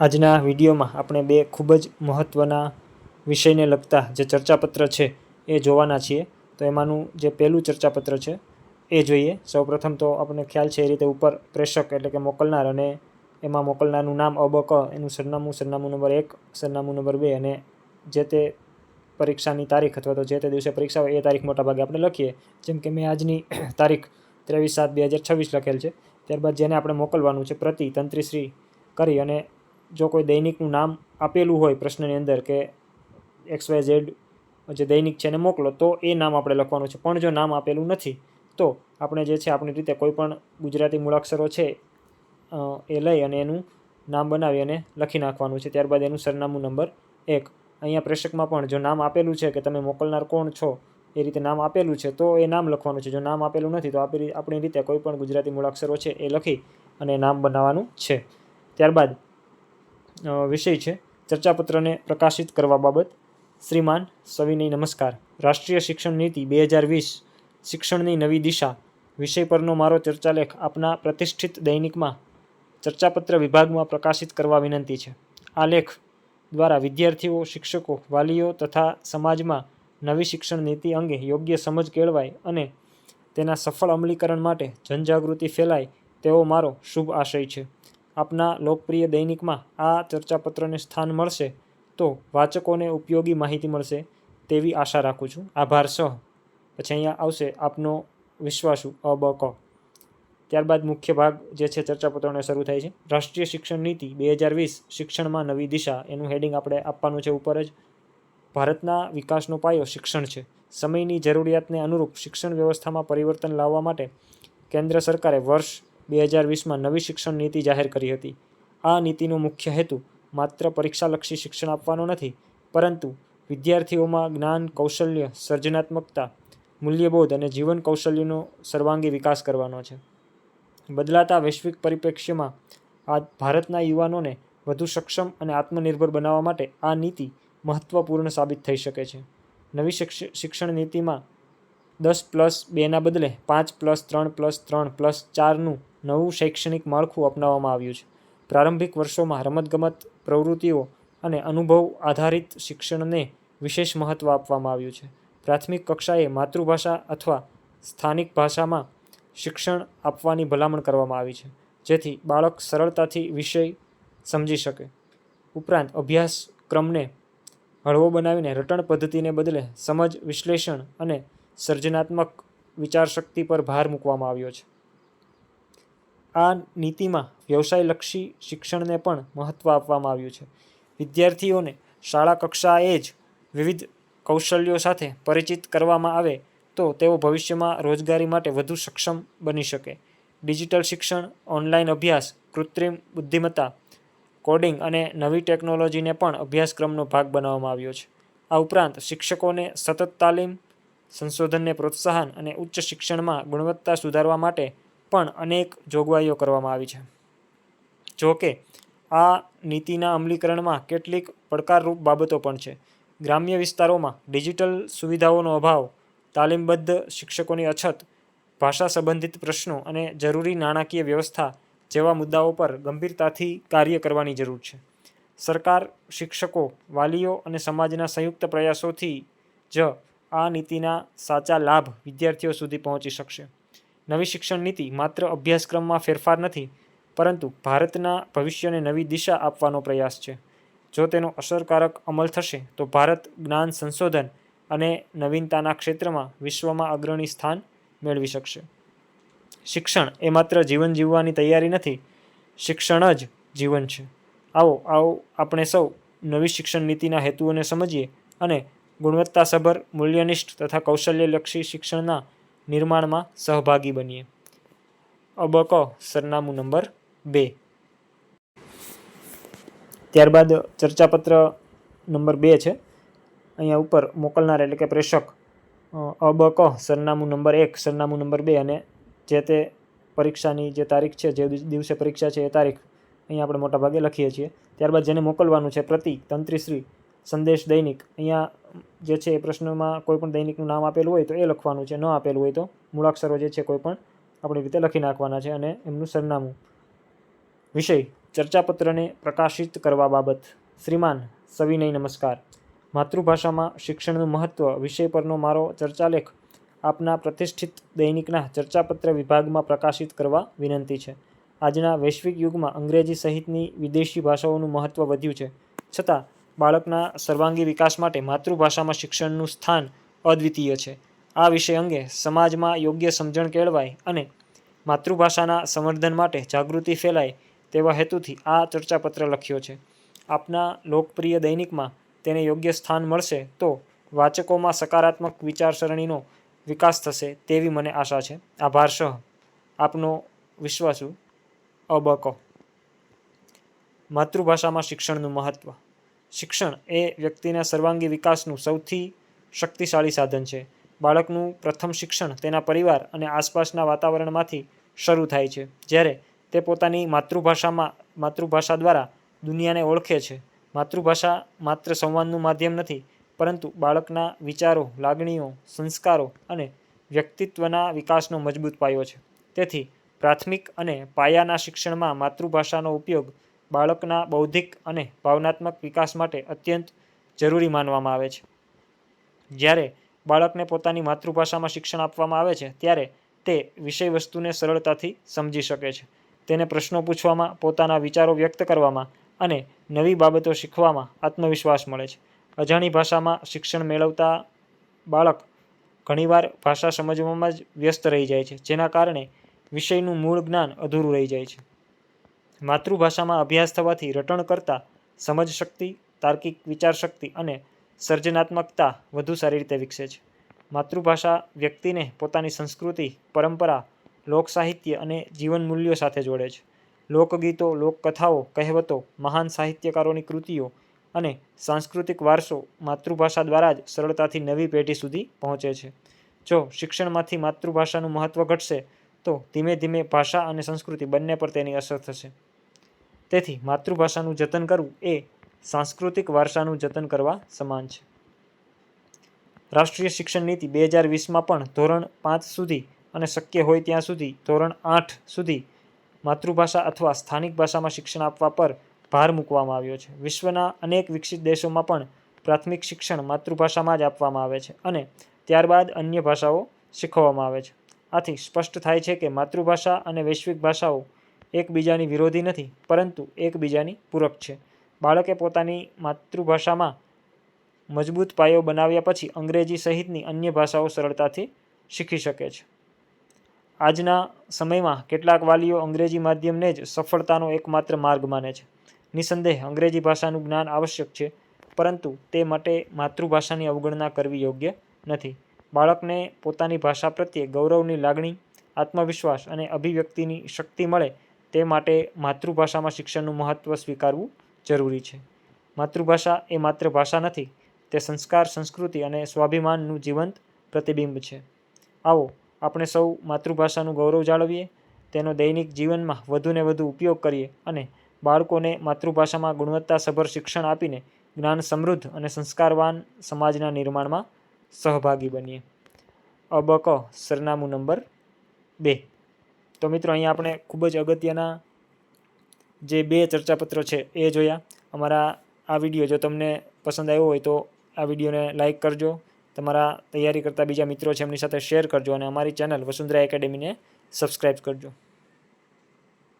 આજના વિડીયોમાં આપણે બે ખૂબ જ મહત્ત્વના વિષયને લગતા જે ચર્ચાપત્ર છે એ જોવાના છીએ. તો એમાંનું જે પહેલું ચર્ચાપત્ર છે એ જોઈએ. સૌપ્રથમ તો આપણને ખ્યાલ છે એ રીતે ઉપર પ્રેષક એટલે કે મોકલનાર અને એમાં મોકલનારનું નામ અ બ ક, એનું સરનામું નંબર 1, સરનામું નંબર 2 અને જે તે પરીક્ષાની તારીખ અથવા તો જે તે દિવસે પરીક્ષા હોય એ તારીખ મોટાભાગે આપણે લખીએ. જેમ કે મેં આજની તારીખ 23/7/2026 લખેલ છે. ત્યારબાદ જેને આપણે મોકલવાનું છે પ્રતિ તંત્રીશ્રી કરી અને જો કોઈ દૈનિકનું નામ આપેલું હોય પ્રશ્નની અંદર કે XYZ જે દૈનિક છે એને મોકલો, તો એ નામ આપણે લખવાનું છે. પણ જો નામ આપેલું નથી તો આપણે જે છે આપણી રીતે કોઈ પણ ગુજરાતી મૂળાક્ષરો છે એ લઈ અને એનું નામ બનાવી અને લખી નાખવાનું છે. ત્યારબાદ એનું સરનામું નંબર 1. અહીંયા પ્રેષકમાં પણ જો નામ આપેલું છે કે તમે મોકલનાર કોણ છો એ રીતે નામ આપેલું છે તો એ નામ લખવાનું છે. જો નામ આપેલું નથી તો આપણી રીતે કોઈ પણ ગુજરાતી મૂળાક્ષરો છે એ લખી અને નામ બનાવવાનું છે. ત્યારબાદ વિષય છે ચર્ચાપત્રને પ્રકાશિત કરવા બાબત. શ્રીમાન સવિનય નમસ્કાર. રાષ્ટ્રીય શિક્ષણ નીતિ 2020 શિક્ષણની નવી દિશા વિષય પરનો મારો ચર્ચાલેખ આપના પ્રતિષ્ઠિત દૈનિકમાં ચર્ચાપત્ર વિભાગમાં પ્રકાશિત કરવા વિનંતી છે. આ લેખ દ્વારા વિદ્યાર્થીઓ, શિક્ષકો, વાલીઓ તથા સમાજમાં નવી શિક્ષણ નીતિ અંગે યોગ્ય સમજ કેળવાય અને તેના સફળ અમલીકરણ માટે જનજાગૃતિ ફેલાય તેવો મારો શુભ આશય છે. આપના લોકપ્રિય દૈનિકમાં આ ચર્ચાપત્રને સ્થાન મળશે તો વાચકોને ઉપયોગી માહિતી મળશે તેવી આશા રાખું છું. આભાર સહ. પછી અહીંયા આવશે આપનો વિશ્વાસુ અ બ ક. ત્યારબાદ મુખ્ય ભાગ જે છે ચર્ચાપત્રને શરૂ થાય છે. રાષ્ટ્રીય શિક્ષણ નીતિ 2020 શિક્ષણમાં નવી દિશા, એનું હેડિંગ આપણે આપવાનું છે ઉપર જ. ભારતના વિકાસનો પાયો શિક્ષણ છે. સમયની જરૂરિયાતને અનુરૂપ શિક્ષણ વ્યવસ્થામાં પરિવર્તન લાવવા માટે કેન્દ્ર સરકારે વર્ષ 2020માં નવી શિક્ષણ નીતિ જાહેર કરી હતી. આ નીતિનો મુખ્ય હેતુ માત્ર પરીક્ષાલક્ષી શિક્ષણ આપવાનો નથી, પરંતુ વિદ્યાર્થીઓમાં જ્ઞાન, કૌશલ્ય, સર્જનાત્મકતા, મૂલ્યબોધ અને જીવન કૌશલ્યનો સર્વાંગી વિકાસ કરવાનો છે. બદલાતા વૈશ્વિક પરિપ્રેક્ષ્યમાં આ ભારતના યુવાનોને વધુ સક્ષમ અને આત્મનિર્ભર બનાવવા માટે આ નીતિ મહત્વપૂર્ણ સાબિત થઈ શકે છે. નવી શિક્ષણ નીતિમાં 10+2ના બદલે 5+3+3+4નું નવું શૈક્ષણિક માળખું અપનાવવામાં આવ્યું છે. પ્રારંભિક વર્ષોમાં રમતગમત પ્રવૃત્તિઓ અને અનુભવ આધારિત શિક્ષણને વિશેષ મહત્ત્વ આપવામાં આવ્યું છે. પ્રાથમિક કક્ષાએ માતૃભાષા અથવા સ્થાનિક ભાષામાં શિક્ષણ આપવાની ભલામણ કરવામાં આવી છે, જેથી બાળક સરળતાથી વિષય સમજી શકે. ઉપરાંત અભ્યાસક્રમને હળવો બનાવીને રટણ પદ્ધતિને બદલે સમજ, વિશ્લેષણ અને સર્જનાત્મક વિચારશક્તિ પર ભાર મૂકવામાં આવ્યો છે. આ નીતિમાં વ્યવસાયલક્ષી શિક્ષણને પણ મહત્ત્વ આપવામાં આવ્યું છે. વિદ્યાર્થીઓને શાળા કક્ષાએ જ વિવિધ કૌશલ્યો સાથે પરિચિત કરવામાં આવે તો તેઓ ભવિષ્યમાં રોજગારી માટે વધુ સક્ષમ બની શકે. ડિજિટલ શિક્ષણ, ઓનલાઈન અભ્યાસ, કૃત્રિમ બુદ્ધિમત્તા, કોડિંગ અને નવી ટેકનોલોજીને પણ અભ્યાસક્રમનો ભાગ બનાવવામાં આવ્યો છે. આ ઉપરાંત શિક્ષકોને સતત તાલીમ, સંશોધનને પ્રોત્સાહન અને ઉચ્ચ શિક્ષણમાં ગુણવત્તા સુધારવા માટે પણ અનેક જોગવાઈઓ કરવામાં આવી છે. જો કે આ નીતિના અમલીકરણમાં કેટલીક પડકારરૂપ બાબતો પણ છે. ગ્રામ્ય વિસ્તારોમાં ડિજિટલ સુવિધાઓનો અભાવ, તાલીમબદ્ધ શિક્ષકોની અછત, ભાષા સંબંધિત પ્રશ્નો અને જરૂરી નાણાકીય વ્યવસ્થા જેવા મુદ્દાઓ પર ગંભીરતાથી કાર્ય કરવાની જરૂર છે. સરકાર, શિક્ષકો, વાલીઓ અને સમાજના સંયુક્ત પ્રયાસોથી જ આ નીતિના સાચા લાભ વિદ્યાર્થીઓ સુધી પહોંચી શકશે. નવી શિક્ષણ નીતિ માત્ર અભ્યાસક્રમમાં ફેરફાર નથી, પરંતુ ભારતના ભવિષ્યને નવી દિશા આપવાનો પ્રયાસ છે. જો તેનો અસરકારક અમલ થશે તો ભારત જ્ઞાન, સંશોધન અને નવીનતાના ક્ષેત્રમાં વિશ્વમાં અગ્રણી સ્થાન મેળવી શકશે. શિક્ષણ એ માત્ર જીવન જીવવાની તૈયારી નથી, શિક્ષણ જ જીવન છે. આવો આપણે સૌ નવી શિક્ષણ નીતિના હેતુઓને સમજીએ અને ગુણવત્તાસભર, મૂલ્યનિષ્ઠ તથા કૌશલ્યલક્ષી શિક્ષણના નિર્માણમાં સહભાગી બનીએ. અ બ ક સરનામું નંબર 2. ત્યારબાદ ચર્ચાપત્ર નંબર 2 છે. અહીંયા ઉપર મોકલનાર એટલે કે પ્રેષક અ બ ક સરનામું નંબર 1, સરનામું નંબર 2 અને જે તે પરીક્ષાની જે તારીખ છે, જે દિવસે પરીક્ષા છે એ તારીખ અહીંયા આપણે મોટાભાગે લખીએ છીએ. ત્યારબાદ જેને મોકલવાનું છે પ્રતિ તંત્રીશ્રી સંદેશ દૈનિક. અહીંયા જે છે એ પ્રશ્નમાં કોઈ પણ દૈનિકનું નામ આપેલું હોય તો એ લખવાનું છે, ન આપેલું હોય તો મૂળાક્ષરો જે છે કોઈ પણ આપણી રીતે લખી નાખવાના છે અને એમનું સરનામું. વિષય ચર્ચાપત્રને પ્રકાશિત કરવા બાબત. શ્રીમાન સવિનય નમસ્કાર. માતૃભાષામાં શિક્ષણનું મહત્ત્વ વિષય પરનો મારો ચર્ચાલેખ આપના પ્રતિષ્ઠિત દૈનિકના ચર્ચાપત્ર વિભાગમાં પ્રકાશિત કરવા વિનંતી છે. આજના વૈશ્વિક યુગમાં અંગ્રેજી સહિતની વિદેશી ભાષાઓનું મહત્ત્વ વધ્યું છે, છતાં બાળકના સર્વાંગી વિકાસ માટે માતૃભાષામાં શિક્ષણનું સ્થાન અદ્વિતીય છે. આ વિષય અંગે સમાજમાં યોગ્ય સમજણ કેળવાય અને માતૃભાષાના સંવર્ધન માટે જાગૃતિ ફેલાય તેવા હેતુથી આ ચર્ચાપત્ર લખ્યો છે. આપના લોકપ્રિય દૈનિકમાં તેને યોગ્ય સ્થાન મળશે તો વાચકોમાં સકારાત્મક વિચારસરણીનો વિકાસ થશે તેવી મને આશા છે. આભાર સહ આપનો વિશ્વાસુ અબક. માતૃભાષામાં શિક્ષણનું મહત્ત્વ. શિક્ષણ એ વ્યક્તિના સર્વાંગી વિકાસનું સૌથી શક્તિશાળી સાધન છે. બાળકનું પ્રથમ શિક્ષણ તેના પરિવાર અને આસપાસના વાતાવરણમાંથી શરૂ થાય છે. જ્યારે તે પોતાની માતૃભાષા દ્વારા દુનિયાને ઓળખે છે. માતૃભાષા માત્ર સંવાદનું માધ્યમ નથી, પરંતુ બાળકના વિચારો, લાગણીઓ, સંસ્કારો અને વ્યક્તિત્વના વિકાસનો મજબૂત પાયો છે. તેથી પ્રાથમિક અને પાયાના શિક્ષણમાં માતૃભાષાનો ઉપયોગ બાળકના બૌદ્ધિક અને ભાવનાત્મક વિકાસ માટે અત્યંત જરૂરી માનવામાં આવે છે. જ્યારે બાળકને પોતાની માતૃભાષામાં શિક્ષણ આપવામાં આવે છે ત્યારે તે વિષયવસ્તુને સરળતાથી સમજી શકે છે. તેને પ્રશ્નો પૂછવામાં, પોતાના વિચારો વ્યક્ત કરવામાં અને નવી બાબતો શીખવામાં આત્મવિશ્વાસ મળે છે. અજાણી ભાષામાં શિક્ષણ મેળવતા બાળક ઘણીવાર ભાષા સમજવામાં જ વ્યસ્ત રહી જાય છે, જેના કારણે વિષયનું મૂળ જ્ઞાન અધૂરું રહી જાય છે. માતૃભાષામાં અભ્યાસ થવાથી રટણ કરતાં સમજશક્તિ, તાર્કિક વિચારશક્તિ અને સર્જનાત્મકતા વધુ સારી રીતે વિકસે છે. માતૃભાષા વ્યક્તિને પોતાની સંસ્કૃતિ, પરંપરા, લોકસાહિત્ય અને જીવન મૂલ્યો સાથે જોડે છે. લોકગીતો, લોકકથાઓ, કહેવતો, મહાન સાહિત્યકારોની કૃતિઓ અને સાંસ્કૃતિક વારસો માતૃભાષા દ્વારા જ સરળતાથી નવી પેઢી સુધી પહોંચે છે. જો શિક્ષણમાંથી માતૃભાષાનું મહત્ત્વ ઘટશે તો ધીમે ધીમે ભાષા અને સંસ્કૃતિ બંને પર તેની અસર થશે. તેથી માતૃભાષાનું જતન કરવું એ સાંસ્કૃતિક વારસાનું જતન કરવા સમાન છે. રાષ્ટ્રીય શિક્ષણ નીતિ 2020માં પણ ધોરણ 5 સુધી અને શક્ય હોય ત્યાં સુધી ધોરણ 8 સુધી માતૃભાષા અથવા સ્થાનિક ભાષામાં શિક્ષણ આપવા પર ભાર મૂકવામાં આવ્યો છે. વિશ્વના અનેક વિકસિત દેશોમાં પણ પ્રાથમિક શિક્ષણ માતૃભાષામાં જ આપવામાં આવે છે અને ત્યારબાદ અન્ય ભાષાઓ શીખવવામાં આવે છે. આથી સ્પષ્ટ થાય છે કે માતૃભાષા અને વૈશ્વિક ભાષાઓ એકબીજાની વિરોધી નથી, પરંતુ એકબીજાની પૂરક છે. બાળકે પોતાની માતૃભાષામાં મજબૂત પાયો બનાવ્યા પછી અંગ્રેજી સહિતની અન્ય ભાષાઓ સરળતાથી શીખી શકે છે. આજના સમયમાં કેટલાક વાલીઓ અંગ્રેજી માધ્યમને જ સફળતાનો એકમાત્ર માર્ગ માને છે. નિસંદેહ અંગ્રેજી ભાષાનું જ્ઞાન આવશ્યક છે, પરંતુ તે માટે માતૃભાષાની અવગણના કરવી યોગ્ય નથી. બાળકને પોતાની ભાષા પ્રત્યે ગૌરવની લાગણી, આત્મવિશ્વાસ અને અભિવ્યક્તિની શક્તિ મળે તે માટે માતૃભાષામાં શિક્ષણનું મહત્ત્વ સ્વીકારવું જરૂરી છે. માતૃભાષા એ માત્ર ભાષા નથી, તે સંસ્કાર, સંસ્કૃતિ અને સ્વાભિમાનનું જીવંત પ્રતિબિંબ છે. આવો આપણે સૌ માતૃભાષાનું ગૌરવ જાળવીએ, તેનો દૈનિક જીવનમાં વધુને વધુ ઉપયોગ કરીએ અને બાળકોને માતૃભાષામાં ગુણવત્તાસભર શિક્ષણ આપીને જ્ઞાન સમૃદ્ધ અને સંસ્કારવાન સમાજના નિર્માણમાં સહભાગી બનીએ. અબક સરનામું નંબર 2. તો મિત્રો, અહીંયા આપણે ખૂબ જ અગત્યના જે 2 ચર્ચાપત્રો છે એ જોયા. અમારા આ વિડીયો જો તમને પસંદ આવ્યો હોય તો આ વિડીયોને લાઇક કરજો, તમારા તૈયારી કરતા બીજા મિત્રો છે એમની સાથે શેર કરજો અને અમારી ચેનલ વસુંધરા એકેડેમીને સબસ્ક્રાઈબ કરજો.